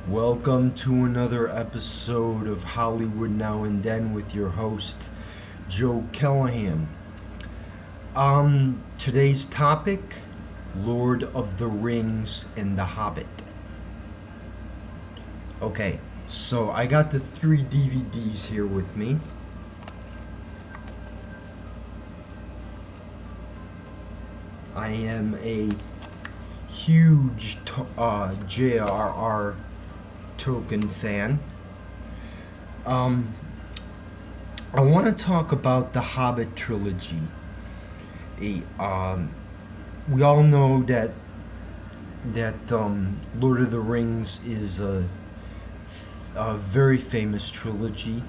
Welcome to another episode of Hollywood Now and Then with your host, Joe Callahan. Today's topic, Lord of the Rings and the Hobbit. Okay, so I got the 3 DVDs here with me. I am a huge J.R.R. Tolkien fan. I want to talk about the Hobbit trilogy. We all know that Lord of the Rings is a very famous trilogy.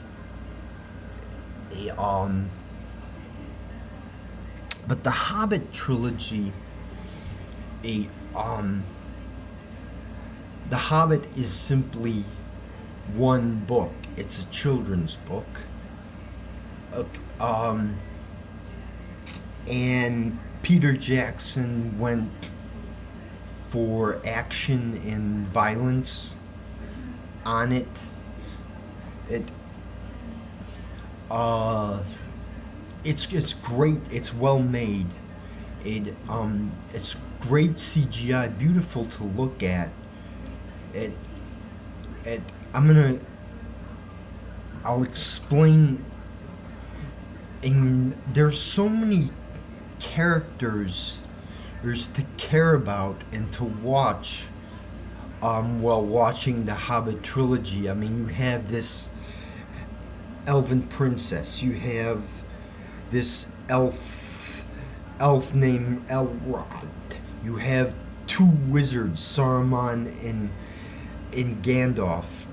But the Hobbit trilogy, the Hobbit is simply one book. It's a children's book. And Peter Jackson went for action and violence on it. It's great. It's well made. It's great CGI, beautiful to look at. I'll explain. And there's so many characters there's to care about and to watch while watching the Hobbit trilogy. I mean, you have this elven princess. You have this elf named Elrond. You have two wizards, Saruman and Gandalf.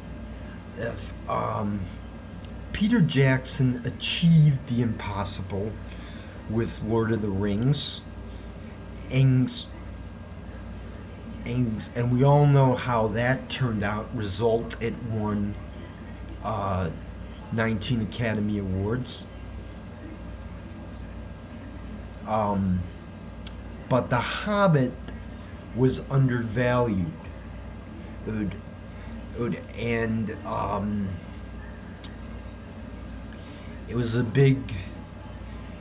Peter Jackson achieved the impossible with Lord of the Rings. And we all know how that turned out. It won 19 Academy Awards. But The Hobbit was undervalued. And it was a big.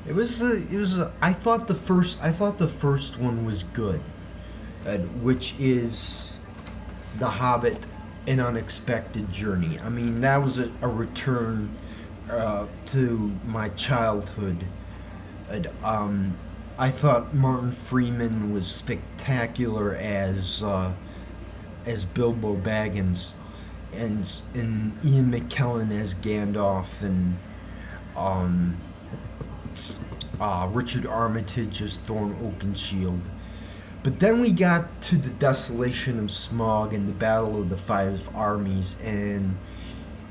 I thought the first one was good, which is The Hobbit: An Unexpected Journey. I mean, that was a return to my childhood. I thought Martin Freeman was spectacular as Bilbo Baggins, and Ian McKellen as Gandalf, and Richard Armitage as Thorn Oakenshield. But then we got to the Desolation of Smaug and the Battle of the Five Armies, and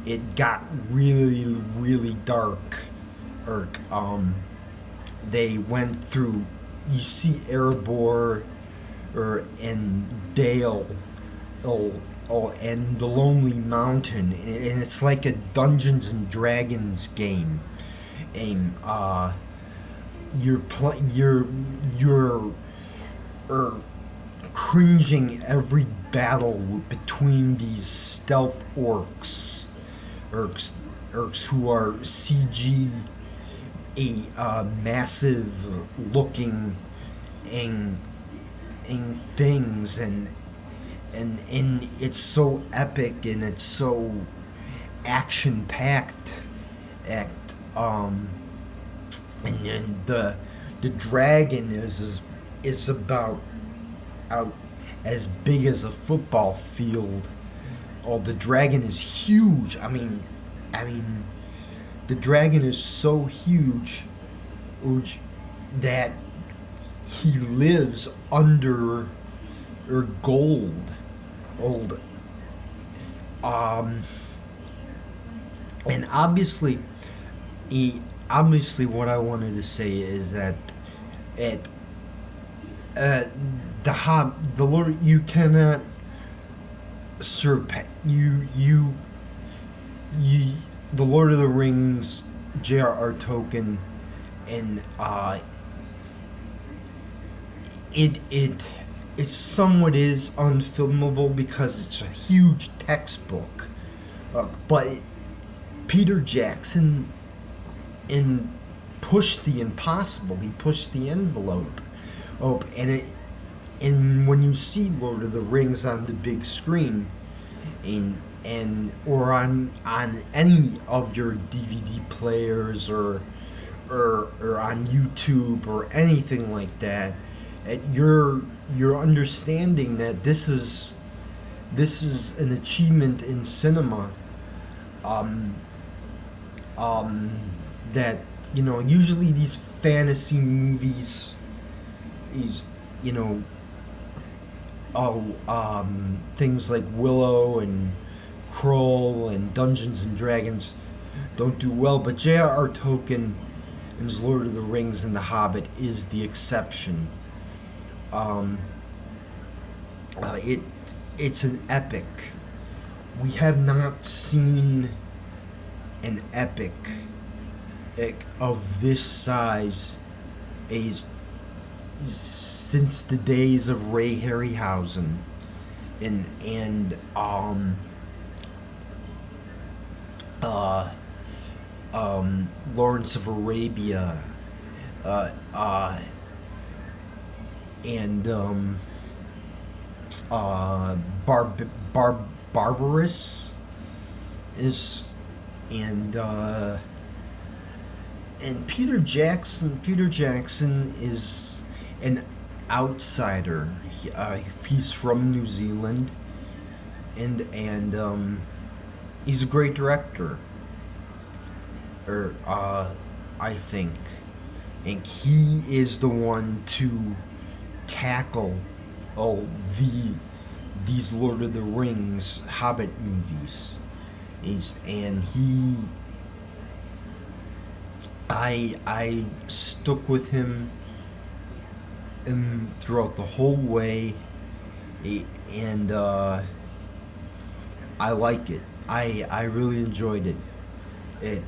it got really, really dark. They went through. You see Erebor, and Dale, and the Lonely Mountain, and it's like a Dungeons and Dragons game. And you're cringing every battle between these stealth orcs who are CG, massive looking things, and it's so epic and it's so action packed. And then the dragon is about out as big as a football field. Oh, the dragon is huge. I mean, the dragon is so huge that he lives under gold. And obviously, what I wanted to say is that the Lord, you cannot surpass the Lord of the Rings, J.R.R. Tolkien, and it somewhat is unfilmable because it's a huge textbook. But Peter Jackson pushed the impossible. He pushed the envelope. And when you see Lord of the Rings on the big screen, or on any of your DVD players or on YouTube or anything like that, you're understanding that this is an achievement in cinema. Um, that usually these fantasy movies, these you know things like Willow and Kroll and Dungeons and Dragons don't do well, but J.R.R. Tolkien and his Lord of the Rings and The Hobbit is the exception. Um, it's an epic. We have not seen an epic of this size is since the days of Ray Harryhausen and uh, Lawrence of Arabia, uh, uh, and Barbarous is and Peter Jackson. Peter Jackson is an outsider. He's from New Zealand, and he's a great director. Or I think, and he is the one to tackle these Lord of the Rings Hobbit movies. I stuck with him throughout the whole way, and I like it. I really enjoyed it. It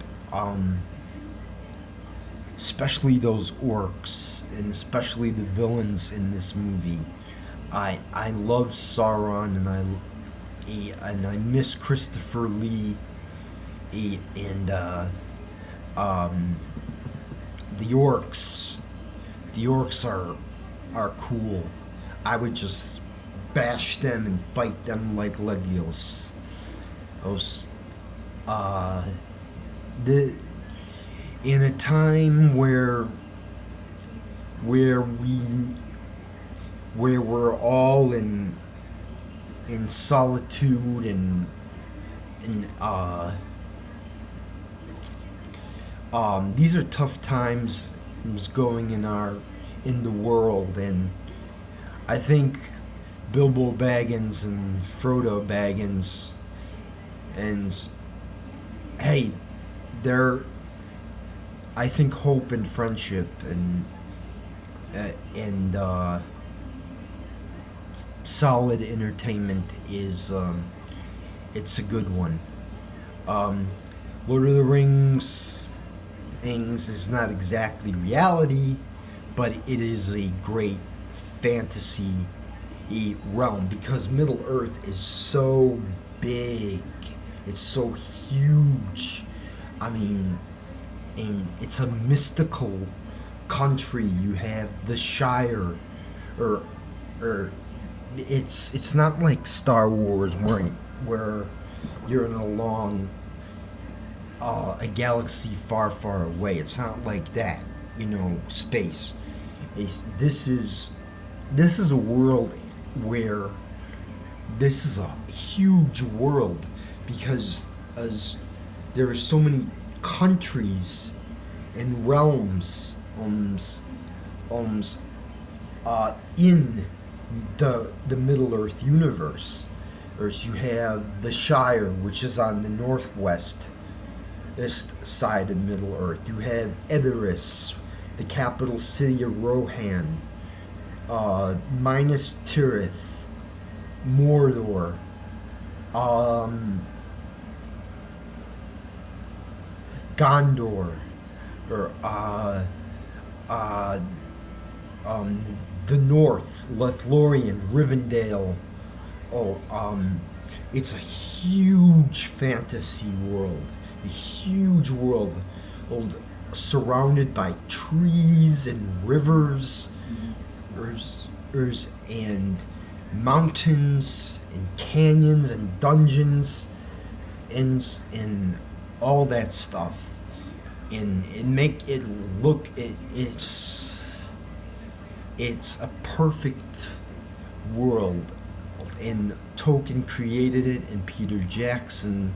especially those orcs and especially the villains in this movie. I love Sauron, and I miss Christopher Lee, and the orcs. The orcs are cool. I would just bash them and fight them like Legios. Those, the in a time where we're all in solitude and these are tough times going in the world, and I think Bilbo Baggins and Frodo Baggins, and hey, they're, I think, hope and friendship and solid entertainment is it's a good one. Lord of the Rings things is not exactly reality, but it is a great fantasy realm because Middle Earth is so big. It's so huge. I mean, and it's a mystical country. You have the Shire, or it's not like Star Wars where you're in a galaxy far, far away. It's not like that, space. This is a world where this is a huge world because as there are so many countries and realms in the Middle Earth universe. As you have the Shire, which is on the northwest side of Middle Earth. You have Edoras, the capital city of Rohan, Minas Tirith, Mordor, Gondor, or the North, Lothlorien, Rivendell. Oh, it's a huge fantasy world, a huge world, old, surrounded by trees and rivers, and mountains and canyons and dungeons and all that stuff, and it make it look it's a perfect world, and Tolkien created it, and Peter Jackson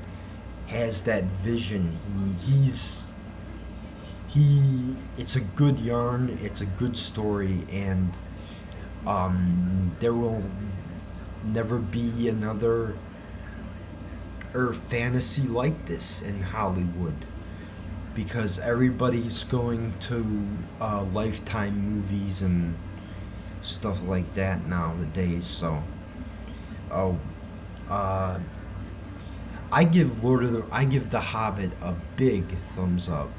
has that vision. He it's a good yarn, it's a good story, and there will never be another fantasy like this in Hollywood, because everybody's going to Lifetime movies and stuff like that nowadays. So, oh, I give The Hobbit a big thumbs up.